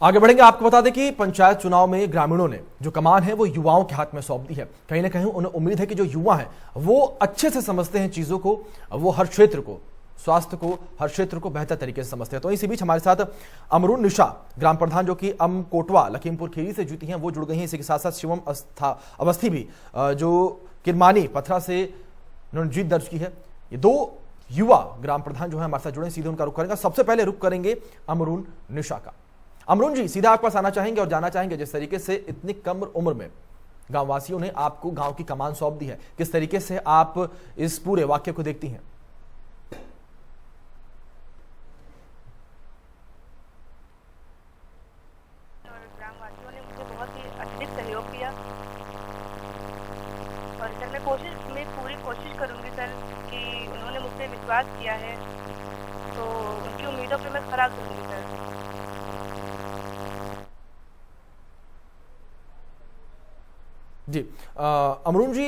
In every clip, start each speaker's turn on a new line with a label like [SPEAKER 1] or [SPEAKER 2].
[SPEAKER 1] आगे बढ़ेंगे। आपको बता दें कि पंचायत चुनाव में ग्रामीणों ने जो कमान है वो युवाओं के हाथ में सौंप दी है। कहीं ना कहीं उन्हें उम्मीद है कि जो युवा हैं वो अच्छे से समझते हैं चीजों को, वो हर क्षेत्र को, स्वास्थ्य को, हर क्षेत्र को बेहतर तरीके से समझते हैं। तो इसी बीच हमारे साथ अमरून निशा, ग्राम प्रधान जो कि कोटवा लखीमपुर खीरी से जीती हैं, वो जुड़ गई हैं। इसी के साथ साथ शिवम अवस्थी भी जो किरमानी पथरा से उन्होंने जीत दर्ज की है। ये दो युवा ग्राम प्रधान जो है हमारे साथ जुड़े, सीधे उनका रुख करेंगे। सबसे पहले रुख करेंगे अमरून निशा का। अमरून जी, सीधा आपके पास आना चाहेंगे और जानना चाहेंगे, जिस तरीके से इतनी कम उम्र में गांव वासियों ने आपको गांव की कमान सौंप दी है, किस तरीके से आप इस पूरे वाक्य को देखती हैं?
[SPEAKER 2] ग्रामवासियों ने मुझे बहुत ही अत्यधिक सहयोग दिया और सर मैं पूरी कोशिश करूंगी सर कि उन्होंने मुझ पे विश्वास किया है तो उनकी उम्मीदों पे मैं खरा उतरूंगी सर।
[SPEAKER 1] जी अमरून जी,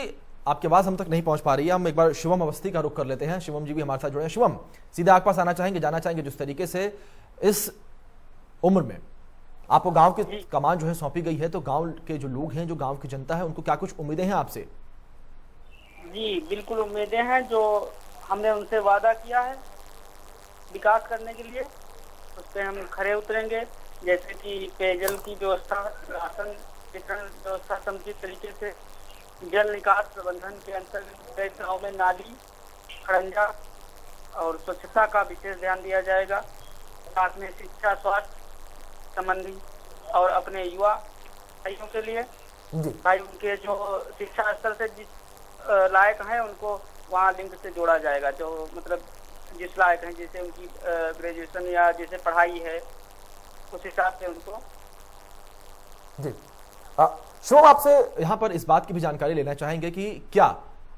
[SPEAKER 1] आपकी आवाज हम तक नहीं पहुंच पा रही है। हम एक बार शिवम अवस्थी का रुख कर लेते हैं। शिवम जी भी हमारे साथ जुड़े हैं। शिवम, सीधे आपके पास आना चाहेंगे, जानना चाहेंगे जिस तरीके से इस उम्र में आपको गांव की कमान जो है सौंपी गई है, तो गांव के जो लोग हैं, जो गांव की जनता है, उनको क्या कुछ उम्मीदें हैं आपसे?
[SPEAKER 3] जी बिल्कुल उम्मीदें हैं। जो हमने उनसे वादा किया है विकास करने के लिए, उस पर हम खरे उतरेंगे। जैसे कि पेयजल की व्यवस्था, राशन वितरण व्यवस्था समुचित तरीके से, जल निकास प्रबंधन के अंतर्गत गाँव में नाली, खड़ंजा और स्वच्छता का विशेष ध्यान दिया जाएगा। साथ में शिक्षा, स्वास्थ्य संबंधी और अपने युवा भाइयों के लिए भाई उनके जो शिक्षा स्तर से जिस लायक हैं उनको वहाँ लिंक से जोड़ा जाएगा। जो मतलब जिस लायक हैं, जैसे उनकी ग्रेजुएशन या जैसे पढ़ाई है, उस हिसाब से उनको।
[SPEAKER 1] जी शिवम, आपसे यहाँ पर इस बात की भी जानकारी लेना चाहेंगे कि क्या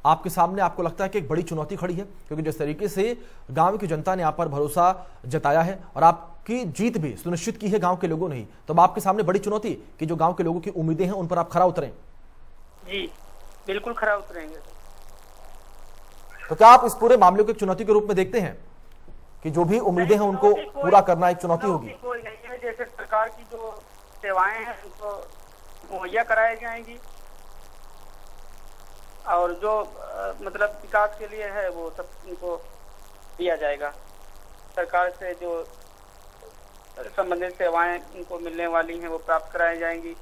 [SPEAKER 1] आपके सामने आपको लगता है कि एक बड़ी चुनौती खड़ी है, क्योंकि जिस तरीके से गांव की जनता ने आप पर भरोसा जताया है और आपकी जीत भी सुनिश्चित की है गांव के लोगों ने ही, तो आपके सामने बड़ी चुनौती कि जो गांव के लोगों की उम्मीदें हैं उन पर आप खरा उतरें?
[SPEAKER 3] जी बिल्कुल खरा उतरेंगे।
[SPEAKER 1] तो क्या आप इस पूरे मामले को एक चुनौती के रूप में देखते हैं कि जो भी उम्मीदें हैं उनको पूरा करना एक चुनौती होगी?
[SPEAKER 3] कोई नहीं है। जैसे सरकार की जो सेवाएं हैं उनको मुहैया कराई जाएंगी और जो मतलब विकास के लिए है वो सब उनको दिया जाएगा। सरकार से जो संबंधित सेवाएं उनको मिलने वाली हैं वो प्राप्त कराई जाएंगी।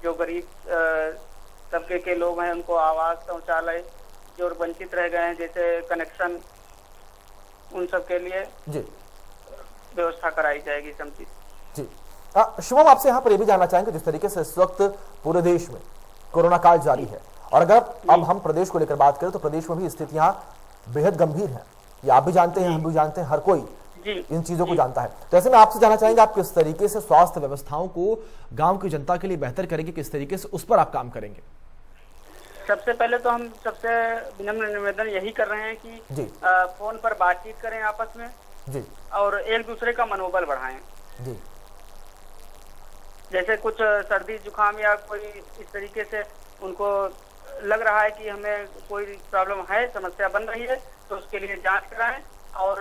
[SPEAKER 3] जो गरीब तबके के लोग हैं उनको आवास, शौचालय, जो वंचित रह गए हैं जैसे कनेक्शन, उन सब के लिए
[SPEAKER 1] जी
[SPEAKER 3] व्यवस्था कराई जाएगी समुचित।
[SPEAKER 1] जी शिवम, आपसे यहाँ पर यह भी जानना चाहेंगे, जिस तरीके से इस वक्त पूरे देश में कोरोना काल जारी है और अगर अब हम प्रदेश को लेकर बात करें तो प्रदेश में भी स्थितियां बेहद गंभीर हैं। ये आप भी जानते हैं, हम भी जानते हैं, हर कोई इन चीजों को जानता है। तो ऐसे में आपसे जानना चाहेंगे, आप किस तरीके से स्वास्थ्य व्यवस्थाओं को गांव की जनता के लिए बेहतर करेंगे, किस तरीके से उस पर आप काम करेंगे?
[SPEAKER 3] सबसे पहले तो हम सबसे विनम्र निवेदन यही कर रहे हैं कि फोन पर बातचीत करें आपस में
[SPEAKER 1] जी
[SPEAKER 3] और एक दूसरे का मनोबल बढ़ाएं।
[SPEAKER 1] जी
[SPEAKER 3] जैसे कुछ सर्दी जुकाम या कोई इस तरीके से उनको लग रहा है कि हमें कोई प्रॉब्लम है, समस्या बन रही है, तो उसके लिए जांच कराएं और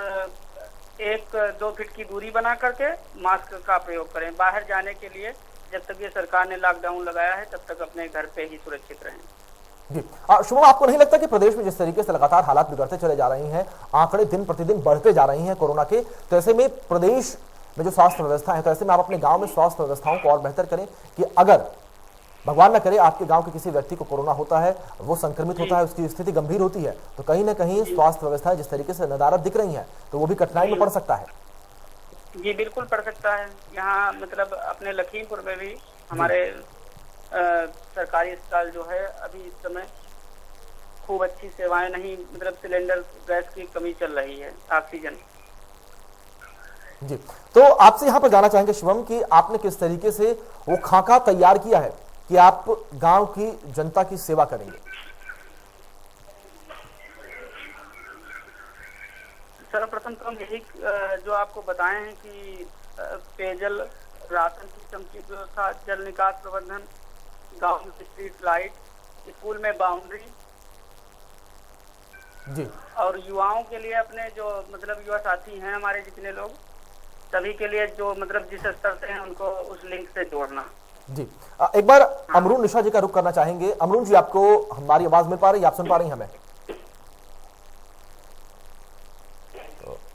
[SPEAKER 3] 1-2 फीट की दूरी बना करके मास्क का प्रयोग करें। बाहर जाने के लिए जब तक ये सरकार ने लॉकडाउन लगाया है तब तक अपने घर पे ही सुरक्षित रहें।
[SPEAKER 1] जी शुभम, आपको नहीं लगता कि प्रदेश में जिस तरीके से लगातार हालात बिगड़ते चले जा रहे हैं, आंकड़े दिन प्रतिदिन बढ़ते जा रहे हैं कोरोना के, तो ऐसे में प्रदेश में जो स्वास्थ्य व्यवस्था है, तो ऐसे में आप अपने गांव में स्वास्थ्य व्यवस्थाओं को और बेहतर करें कि अगर भगवान न करे आपके गांव के किसी व्यक्ति को कोरोना होता है, वो संक्रमित होता है, उसकी स्थिति गंभीर होती है, तो कहीं ना कहीं स्वास्थ्य व्यवस्थाएं जिस तरीके से नदारद दिख रही हैं तो वो भी कठिनाई में पड़ सकता है।
[SPEAKER 3] जी बिल्कुल पड़ सकता है। यहाँ मतलब अपने लखीमपुर में भी हमारे सरकारी अस्पताल जो है अभी इस समय खूब अच्छी सेवाएं नहीं, मतलब सिलेंडर गैस की कमी चल रही है, ऑक्सीजन।
[SPEAKER 1] जी तो आपसे यहाँ पर जाना चाहेंगे शिवम कि आपने किस तरीके से वो खाका तैयार किया है कि आप गांव की जनता की सेवा करेंगे?
[SPEAKER 3] सर्वप्रथम तो हम यही जो आपको बताए हैं कि पेयजल, राशन की समुचित व्यवस्था, जल निकास प्रबंधन, गांव में स्ट्रीट लाइट, स्कूल में बाउंड्री
[SPEAKER 1] जी
[SPEAKER 3] और युवाओं के लिए अपने जो मतलब युवा साथी हैं हमारे जितने लोग, सभी के लिए जो मतलब जिस स्तर से हैं उनको उस लिंक से जोड़ना।
[SPEAKER 1] जी एक बार अमरून निशा जी का रुख करना चाहेंगे। अमरून जी, आपको हमारी आवाज मिल पा रही है? आप सुन पा रही हैं हमें?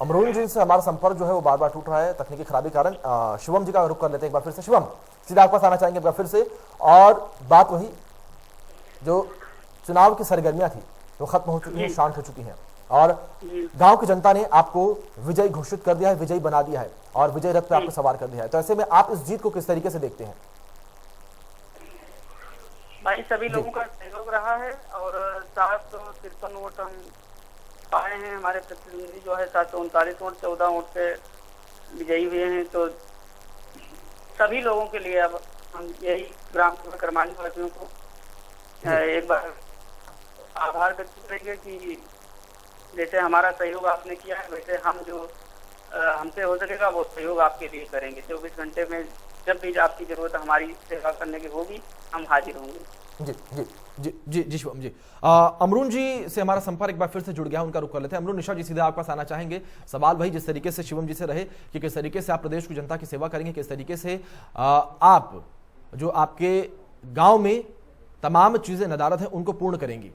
[SPEAKER 1] अमरून जी से हमारा संपर्क जो है वो बार बार टूट रहा है तकनीकी खराबी कारण। शिवम जी का रुख कर लेते हैं एक बार फिर से। शिवम, सीधा आपके पास आना चाहेंगे एक बार फिर से। और बात वही, जो चुनाव की सरगर्मियां थी वो खत्म हो चुकी हैं, शांत हो चुकी हैं, और गांव की जनता ने आपको विजयी घोषित कर दिया है, विजयी बना दिया है और विजय रथ पे आपको सवार कर दिया है। तो ऐसे में आप इस जीत को किस तरीके से देखते हैं?
[SPEAKER 3] भाई सभी लोगों का सहयोग रहा है और 753 वोट हम पाए हैं। हमारे प्रतिनिधि जो है 739 वोट 14 वोट से विजयी हुए हैं। तो सभी लोगों के लिए अब हम यही ग्राम सभा क्रमांक वासियों को एक बार आभार व्यक्त करेंगे कि जैसे हमारा सहयोग आपने किया है वैसे हम जो हमसे हो सकेगा वो सहयोग आपके लिए करेंगे। 24 घंटे में जब भी आपकी जरूरत हमारी सेवा करने की होगी हम हाजिर होंगे।
[SPEAKER 1] जी जी जी जी जी शिवम जी। अमरून जी से हमारा संपर्क एक बार फिर से जुड़ गया, उनका रुख कर लेते हैं। अमरून, निशा जी सीधे आपके पास आना चाहेंगे। सवाल वही जिस तरीके से शिवम जी से रहे कि किस तरीके से आप प्रदेश की जनता की सेवा करेंगे, किस तरीके से आप जो आपके गांव में तमाम चीजें नदारत हैं उनको पूर्ण करेंगी।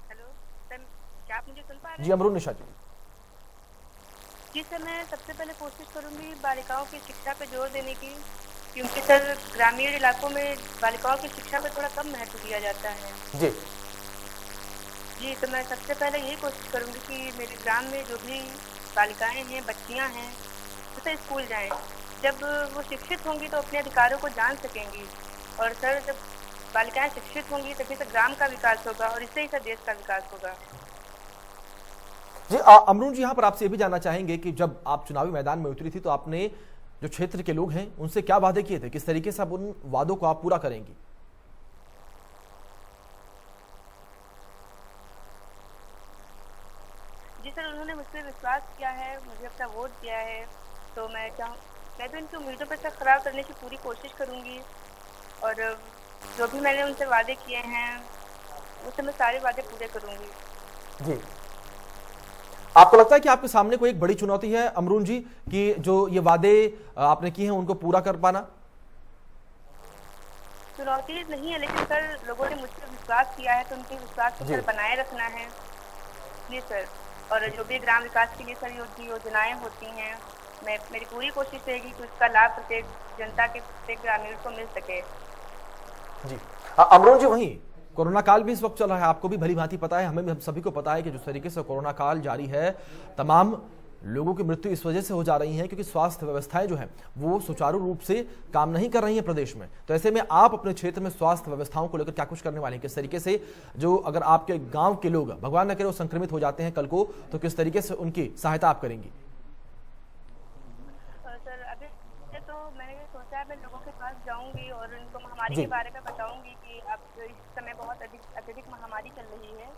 [SPEAKER 2] हेलो सर, क्या आप मुझे सुन पा रहे हैं?
[SPEAKER 1] जी अमरून निशा जी।
[SPEAKER 2] जी सर, मैं सबसे पहले कोशिश करूंगी बालिकाओं की शिक्षा पे जोर देने की, क्योंकि सर ग्रामीण इलाकों में बालिकाओं की शिक्षा पे थोड़ा कम महत्व दिया जाता है।
[SPEAKER 1] जी
[SPEAKER 2] जी, तो मैं सबसे पहले यही कोशिश करूंगी कि मेरे ग्राम में जो भी बालिकाएं हैं, बच्चियां हैं, उसे स्कूल जाएं। जब वो शिक्षित होंगी तो अपने अधिकारों को जान सकेंगी, और सर जब बालिकाएं शिक्षित होंगी तभी से ग्राम का विकास होगा और इससे ही सर देश का विकास होगा।
[SPEAKER 1] जी अमरून जी, यहाँ पर आपसे ये भी जानना चाहेंगे कि जब आप चुनावी मैदान में उतरी थी तो आपने जो क्षेत्र के लोग हैं उनसे क्या वादे किए थे, किस तरीके से आप उन वादों को आप पूरा करेंगी?
[SPEAKER 2] जी सर, उन्होंने मुझसे विश्वास किया है, मुझे अपना वोट दिया है, तो मैं तो इनकी उम्मीदों पर सर खरा करने की पूरी कोशिश करूंगी। और जो भी मैंने उनसे वादे किए हैं उससे मैं सारे वादे पूरे करूंगी।
[SPEAKER 1] जी, आपको लगता है कि आपके सामने कोई एक बड़ी चुनौती है अमरून जी, कि जो ये वादे आपने किए हैं उनको पूरा कर पाना?
[SPEAKER 2] चुनौती नहीं है, लेकिन सर लोगों ने मुझसे विश्वास किया है तो उनके विश्वास को सर बनाए रखना है। जी सर, और जो भी ग्राम विकास के लिए सर योजनाएं होती हैं, मेरी पूरी कोशिश रहेगी कि उसका लाभ प्रत्येक जनता के, प्रत्येक ग्रामीण को मिल सके।
[SPEAKER 1] जी अमरून जी, वहीं कोरोना काल भी इस वक्त चल रहा है, आपको भी भली भांति पता है, हमें भी, हम सभी को पता है कि जिस तरीके से कोरोना काल जारी है, तमाम लोगों की मृत्यु इस वजह से हो जा रही है क्योंकि स्वास्थ्य व्यवस्थाएं जो है वो सुचारू रूप से काम नहीं कर रही है प्रदेश में। तो ऐसे में आप अपने क्षेत्र में स्वास्थ्य व्यवस्थाओं को लेकर क्या कुछ करने वाले हैं? किस तरीके से जो अगर आपके गांव के लोग भगवान न करे वो संक्रमित हो जाते हैं कल को, तो किस तरीके से उनकी सहायता आप करेंगी?
[SPEAKER 2] सर अभी तो मैंने ये सोचा है मैं लोगों के पास जाऊंगी और उनको महामारी के बारे में बताऊंगी कि अब इस समय बहुत अत्यधिक महामारी चल रही है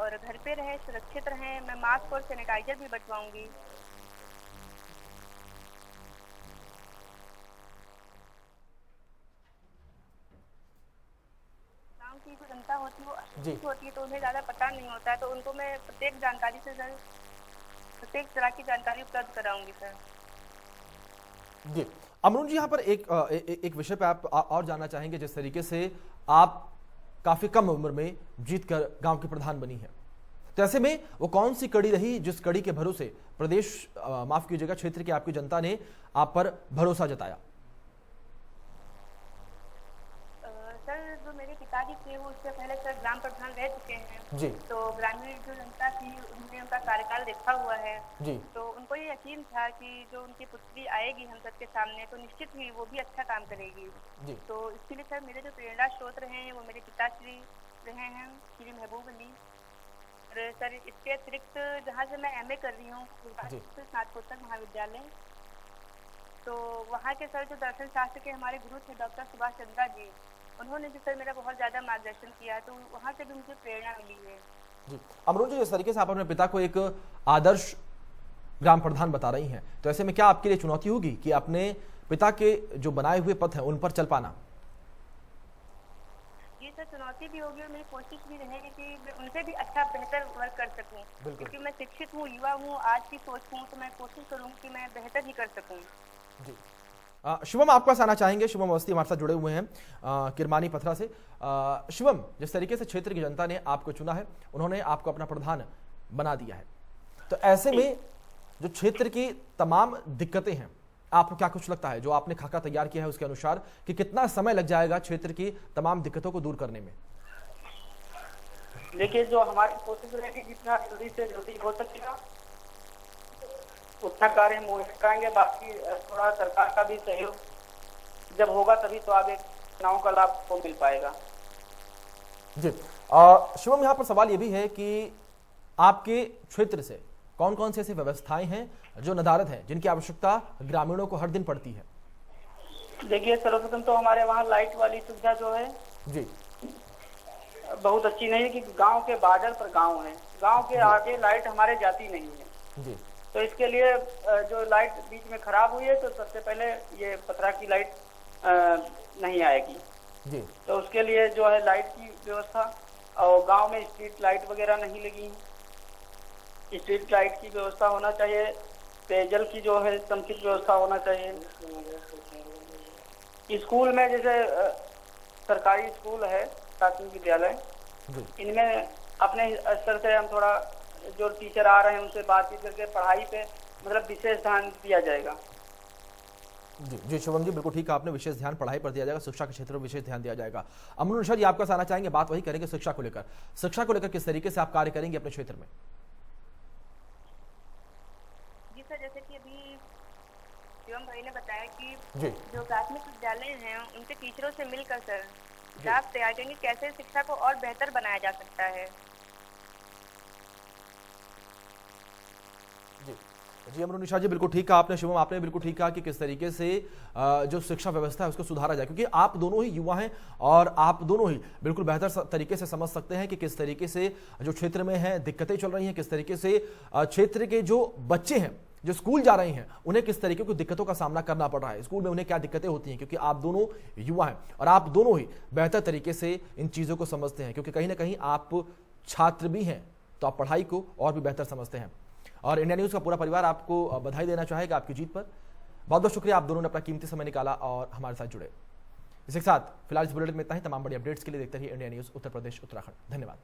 [SPEAKER 2] और घर पे रहें, सुरक्षित रहें। मैं मास्क और सैनिटाइजर भी बंटवाऊंगी। गांव की जो जनता होती है वो अशिक्षित होती है तो उन्हें ज़्यादा पता नहीं होता है, तो उनको मैं प्रत्येक जानकारी से सर प्रत्येक तरह की जानकारी उपलब्ध कराऊंगी सर।
[SPEAKER 1] जी अमरून जी, यहाँ पर एक विषय पे आप और जानना चाहेंगे। जिस तरीके से आप काफी कम उम्र में जीतकर गांव की प्रधान बनी है, तो ऐसे में वो कौन सी कड़ी रही जिस कड़ी के भरोसे प्रदेश माफ कीजिएगा क्षेत्र की आपकी जनता ने आप पर भरोसा जताया?
[SPEAKER 2] सर जो मेरे पिताजी थे वो उससे पहले सर ग्राम प्रधान रह चुके हैं
[SPEAKER 1] जी,
[SPEAKER 2] तो ग्रामीण जो जनता थी उन्होंने उनका कार्यकाल देखा हुआ है
[SPEAKER 1] जी,
[SPEAKER 2] तो उनको ये यकीन था कि जो उनकी पुत्री आएगी हम सबके सामने तो निश्चित ही वो भी अच्छा काम करेगी
[SPEAKER 1] जी,
[SPEAKER 2] तो इसके लिए सर मेरे जो प्रेरणा स्रोत रहे हैं वो मेरे पिताश्री रहे हैं, श्री महबूब अली। और सर इसके अतिरिक्त जहाँ से मैं MA कर रही हूँ स्नातकोत्तर महाविद्यालय, तो वहाँ के सर जो दर्शन शास्त्र के हमारे गुरु थे डॉक्टर सुभाष चंद्रा जी, उन्होंने भी सर मेरा बहुत ज़्यादा मार्गदर्शन किया है, तो वहाँ से भी मुझे प्रेरणा मिली है।
[SPEAKER 1] जी अमरून जी, जिस तरीके से आप अपने पिता को एक आदर्श ग्राम प्रधान बता रही हैं, तो ऐसे में क्या आपके लिए चुनौती होगी कि अपने पिता के जो बनाए हुए पथ हैं उन पर चल पाना?
[SPEAKER 2] जी सर चुनौती भी होगी और मेरी कोशिश भी रहेगी कि मैं उनसे भी अच्छा बेहतर वर्क कर सकूं, क्योंकि मैं शिक्षित हूँ, युवा हूँ, आज की सोच हूँ, तो मैं कोशिश करूँगी कि मैं बेहतर ही कर सकूँ।
[SPEAKER 1] जी शिवम, आपके पास आना चाहेंगे। शिवम अवस्थी हमारे साथ जुड़े हुए हैं किरमानी पथरा से। शिवम, जिस तरीके से क्षेत्र की जनता ने आपको चुना है, उन्होंने आपको अपना प्रधान बना दिया है, तो ऐसे में जो क्षेत्र की तमाम दिक्कतें हैं, आपको क्या कुछ लगता है जो आपने खाका तैयार किया है उसके अनुसार कि कितना समय लग जाएगा क्षेत्र की तमाम दिक्कतों को दूर करने में?
[SPEAKER 3] देखिए, जो हमारी कोशिश रहेगी जितना जल्दी से जल्दी हो सकेगा उतना कार्य हम वही कराएंगे। बाकी थोड़ा सरकार का भी सहयोग जब होगा तभी तो आगे चुनाव का लाभ को मिल पाएगा।
[SPEAKER 1] जी शिवम, यहाँ पर सवाल ये भी है कि आपके क्षेत्र से कौन कौन सी ऐसी व्यवस्थाएं हैं जो नदारद हैं, जिनकी आवश्यकता ग्रामीणों को हर दिन पड़ती है?
[SPEAKER 3] देखिए, सर्वप्रथम तो हमारे वहाँ लाइट वाली सुविधा जो है
[SPEAKER 1] जी
[SPEAKER 3] बहुत अच्छी नहीं है, कि गांव के बॉर्डर पर गांव है, गांव के आगे लाइट हमारे जाती नहीं है।
[SPEAKER 1] जी
[SPEAKER 3] तो इसके लिए जो लाइट बीच में खराब हुई है, तो सबसे पहले ये पथरा की लाइट नहीं आएगी।
[SPEAKER 1] जी
[SPEAKER 3] तो उसके लिए जो है लाइट की व्यवस्था, और गांव में स्ट्रीट लाइट वगैरह नहीं लगी, स्ट्रीट लाइट की व्यवस्था होना चाहिए। पेयजल की जो है समुचित व्यवस्था होना चाहिए। स्कूल में जैसे सरकारी स्कूल है, प्राथमिक विद्यालय, इनमें अपने स्तर से हम थोड़ा जो टीचर आ रहे हैं उनसे बातचीत करके पढ़ाई पे मतलब विशेष ध्यान दिया जाएगा।
[SPEAKER 1] जी शिवम जी, बिल्कुल ठीक है आपने, विशेष ध्यान पढ़ाई पर दिया जाएगा, शिक्षा के क्षेत्र में विशेष ध्यान दिया जाएगा। अमन निशा जी, आपका आना चाहेंगे, बात वही करेंगे शिक्षा को लेकर। शिक्षा को लेकर किस तरीके से आप कार्य करेंगे अपने क्षेत्र में?
[SPEAKER 2] जी सर, जैसे कि अभी शिवम भाई ने बताया कि
[SPEAKER 1] जी
[SPEAKER 2] जो प्राथमिक विद्यालय हैं उनके टीचरों से मिलकर सर ड्राफ्ट तैयार करेंगे कैसे शिक्षा को और बेहतर बनाया जा सकता है।
[SPEAKER 1] जी अमर निशा जी, बिल्कुल ठीक कहा आपने। शिवम, आपने बिल्कुल ठीक कहा कि किस तरीके से जो शिक्षा व्यवस्था है उसको सुधारा जाए, क्योंकि आप दोनों ही युवा हैं और आप दोनों ही बिल्कुल बेहतर तरीके से समझ सकते हैं कि किस तरीके से जो क्षेत्र में है दिक्कतें चल रही हैं, किस तरीके से क्षेत्र के जो बच्चे हैं जो स्कूल जा रहे हैं उन्हें किस तरीके की दिक्कतों का सामना करना पड़ रहा है, स्कूल में उन्हें क्या दिक्कतें होती हैं, क्योंकि आप दोनों युवा हैं और आप दोनों ही बेहतर तरीके से इन चीज़ों को समझते हैं, क्योंकि कहीं ना कहीं आप छात्र भी हैं तो आप पढ़ाई को और भी बेहतर समझते हैं। और इंडिया न्यूज़ का पूरा परिवार आपको बधाई देना चाहेगा आपकी जीत पर। बहुत बहुत शुक्रिया, आप दोनों ने अपना कीमती समय निकाला और हमारे साथ जुड़े। इसके साथ फिलहाल इस बुलेटिन में इतना ही। तमाम बड़ी अपडेट्स के लिए देखते रहिए इंडिया न्यूज़ उत्तर प्रदेश उत्तराखंड। धन्यवाद।